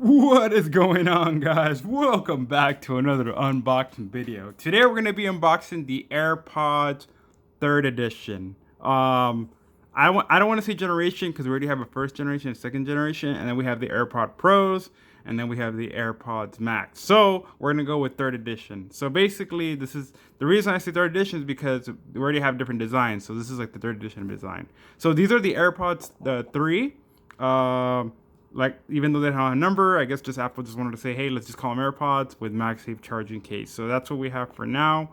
What is going on, guys? Welcome back to another unboxing video. Today we're going to be unboxing the AirPods 3rd edition. I don't want to say generation because we already have a first generation and second generation, and then we have the AirPod Pros, and then we have the AirPods Max. So we're going to go with 3rd edition. So basically, this is the reason I say 3rd edition is because we already have different designs. So this is like the 3rd edition design. So these are the AirPods 3. Like, even though they don't have a number, I guess just Apple just wanted to say, hey, let's just call them AirPods with MagSafe charging case. So that's what we have for now.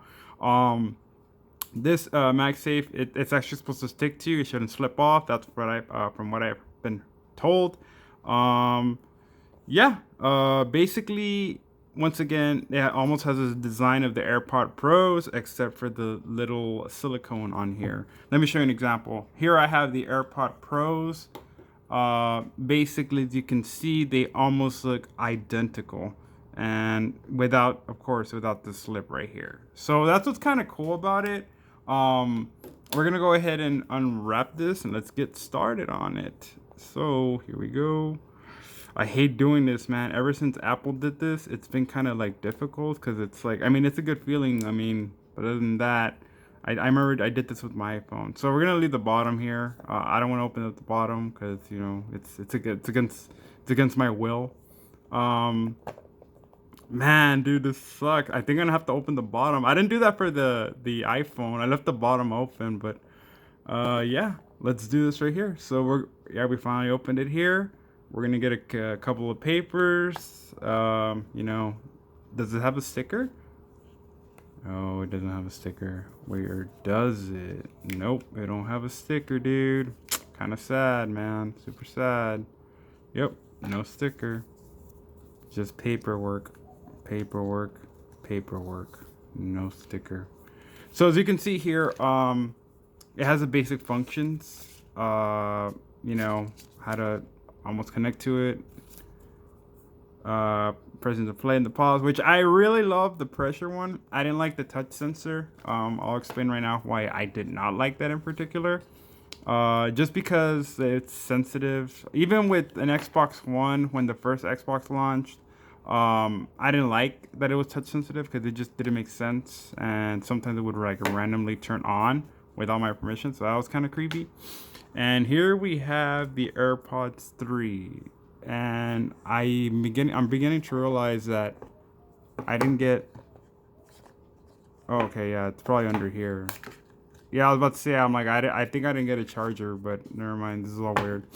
This MagSafe, it's actually supposed to stick to you. It shouldn't slip off. That's what from what I've been told. Basically, once again, it almost has a design of the AirPod Pros, except for the little silicone on here. Let me show you an example. Here I have the AirPod Pros. Basically, as you can see, they almost look identical, and without the slip right here. So that's what's kind of cool about it. We're gonna go ahead and unwrap this and let's get started on it. So here we go. I hate doing this, man. Ever since Apple did this, it's been kind of like difficult because it's like, I mean, it's a good feeling, I mean, but other than that, I remember I did this with my iPhone. So we're gonna leave the bottom here. I don't want to open up the bottom because, you know, it's against my will. Man, dude, this sucks. I think I'm gonna have to open the bottom. I didn't do that for the iPhone. I left the bottom open, but yeah, let's do this right here. So we finally opened it here. We're gonna get a couple of papers. You know, does it have a sticker? Oh, it doesn't have a sticker. Where does it? Nope, it don't have a sticker, dude. Kind of sad, man. Super sad. Yep, no sticker. Just paperwork. Paperwork. Paperwork. No sticker. So as you can see here, it has the basic functions. You know, how to almost connect to it. Pressing the play and the pause, which I really love the pressure one. I didn't like the touch sensor. I'll explain right now why I did not like that in particular. Just because it's sensitive. Even with an Xbox One, when the first Xbox launched, I didn't like that it was touch sensitive because it just didn't make sense, and sometimes it would like randomly turn on without my permission, so that was kind of creepy. And here we have the AirPods 3. And I'm beginning to realize that I didn't get. Oh, okay, yeah, it's probably under here. Yeah, I was about to say, I'm like, I think I didn't get a charger, but never mind. This is all weird.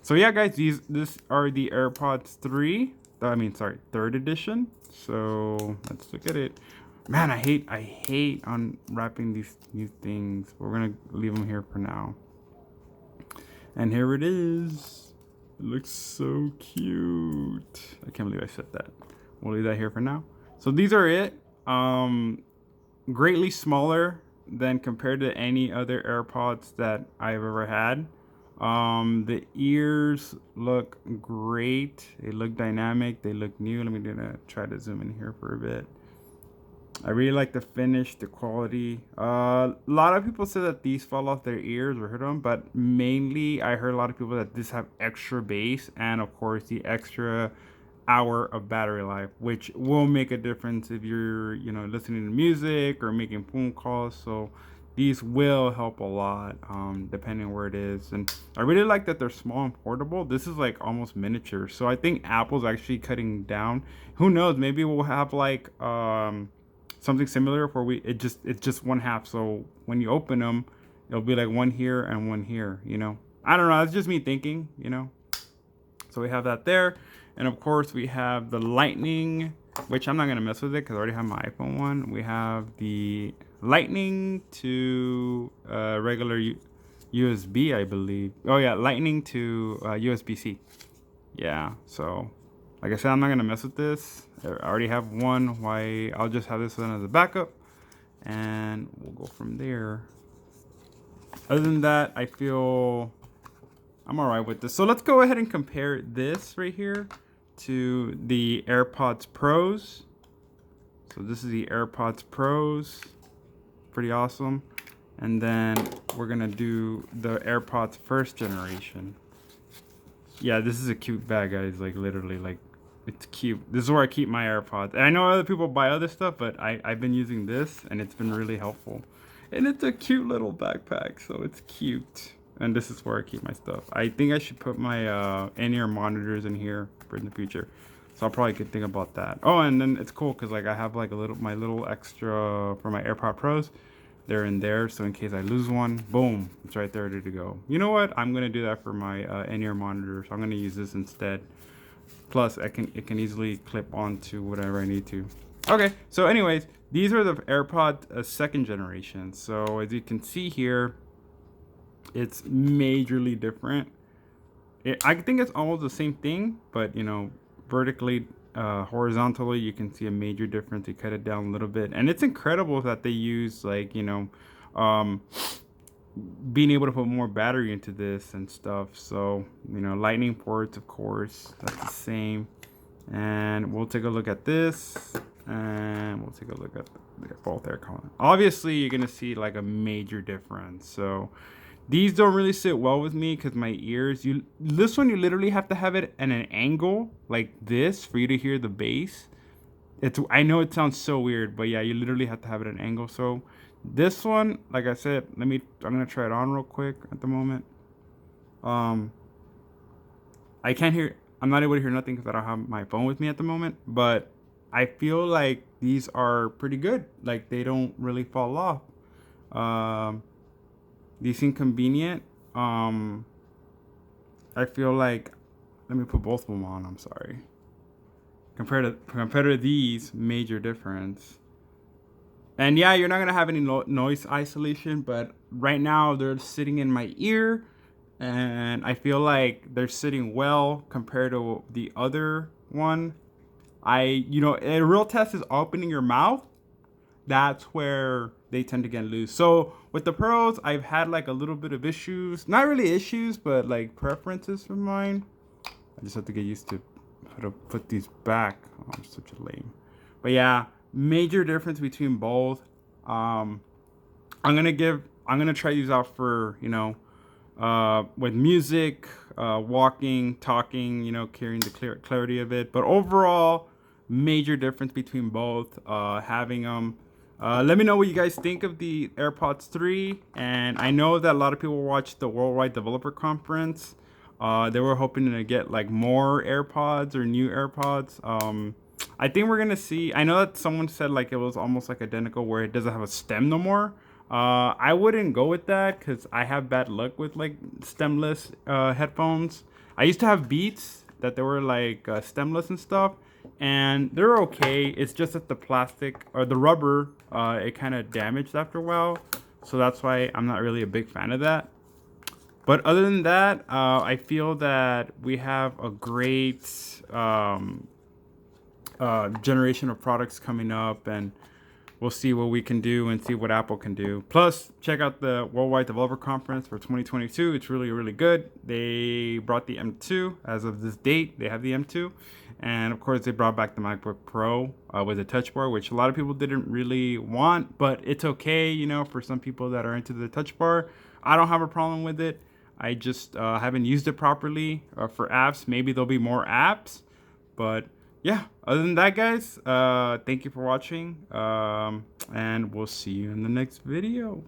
So yeah, guys, this are the AirPods 3. I mean, sorry, 3rd edition. So let's look at it. Man, I hate unwrapping these new things. We're gonna leave them here for now. And here it is. It looks so cute. I can't believe I said that. We'll leave that here for now. So these are it. Greatly smaller than compared to any other AirPods that I've ever had. The ears look great. They look dynamic. They look new. Let me try to zoom in here for a bit. I really like the finish, the quality. A lot of people say that these fall off their ears or hurt them, but mainly I heard a lot of people that this have extra bass and of course the extra hour of battery life, which will make a difference if you're, you know, listening to music or making phone calls. So these will help a lot, depending on where it is. And I really like that they're small and portable. This is like almost miniature. So I think Apple's actually cutting down. Who knows? Maybe we'll have like something similar where it's just one half. So when you open them, it'll be like one here and one here, you know. I don't know, that's just me thinking, you know. So we have that there. And of course we have the Lightning, which I'm not gonna mess with it because I already have my iPhone one. We have the Lightning to regular USB, I believe. Oh yeah, Lightning to USB-C. Yeah, so like I said, I'm not gonna mess with this. I already have one. Why? I'll just have this one as a backup, and we'll go from there. Other than that, I feel I'm alright with this. So let's go ahead and compare this right here to the AirPods Pros. So this is the AirPods Pros. Pretty awesome. And then we're gonna do the AirPods first generation. Yeah, this is a cute bag, guys. Like literally, like It's cute. This is where I keep my AirPods. And I know other people buy other stuff, but I've been using this and it's been really helpful. And it's a cute little backpack, so it's cute. And this is where I keep my stuff. I think I should put my in-ear monitors in here for in the future. So I'll probably could think about that. Oh, and then it's cool because like I have like my little extra for my AirPod Pros. They're in there, so in case I lose one, boom, it's right there ready to go. You know what? I'm gonna do that for my in-ear monitor. So I'm gonna use this instead. Plus, it can easily clip onto whatever I need to. Okay, so anyways, these are the AirPod second generation. So as you can see here, it's majorly different. I think it's almost the same thing, but you know, vertically, horizontally, you can see a major difference. They cut it down a little bit, and it's incredible that they use like um, being able to put more battery into this and stuff. So lightning ports, of course, that's the same. And we'll take a look at this, and we'll take a look at both air column. Obviously you're gonna see like a major difference. So these don't really sit well with me because my ears, this one you literally have to have it at an angle like this for you to hear the bass. I know it sounds so weird, but yeah, you literally have to have it at an angle. So this one, like I said, I'm gonna try it on real quick at the moment. I can't hear, I'm not able to hear nothing because I don't have my phone with me at the moment, but I feel like these are pretty good. Like they don't really fall off. These seem convenient. I feel like, let me put both of them on, I'm sorry. Compared to these, major difference. And yeah, you're not gonna have any noise isolation, but right now they're sitting in my ear, and I feel like they're sitting well compared to the other one. A real test is opening your mouth. That's where they tend to get loose. So with the Pros, I've had like a little bit of issues. Not really issues, but like preferences for mine. I just have to get used to how to put these back. Oh, I'm such a lame. But yeah, major difference between both. I'm gonna try these out for with music, walking, talking, carrying the clarity of it. But overall, major difference between both. Having them. Let me know what you guys think of the AirPods 3. And I know that a lot of people watched the Worldwide Developer Conference. They were hoping to get like more AirPods or new AirPods. I think we're gonna see. I know that someone said like it was almost like identical where it doesn't have a stem no more. I wouldn't go with that because I have bad luck with like stemless headphones. I used to have Beats that they were like stemless and stuff, and they're okay. It's just that the plastic or the rubber, it kind of damaged after a while. So that's why I'm not really a big fan of that. But other than that, I feel that we have a great generation of products coming up, and we'll see what we can do and see what Apple can do. Plus, check out the Worldwide Developer Conference for 2022. It's really, really good. They brought the M2 as of this date. They have the M2. And of course, they brought back the MacBook Pro with a touch bar, which a lot of people didn't really want, but it's okay, for some people that are into the touch bar. I don't have a problem with it. I just haven't used it properly for apps. Maybe there'll be more apps, but yeah, other than that, guys, thank you for watching, and we'll see you in the next video.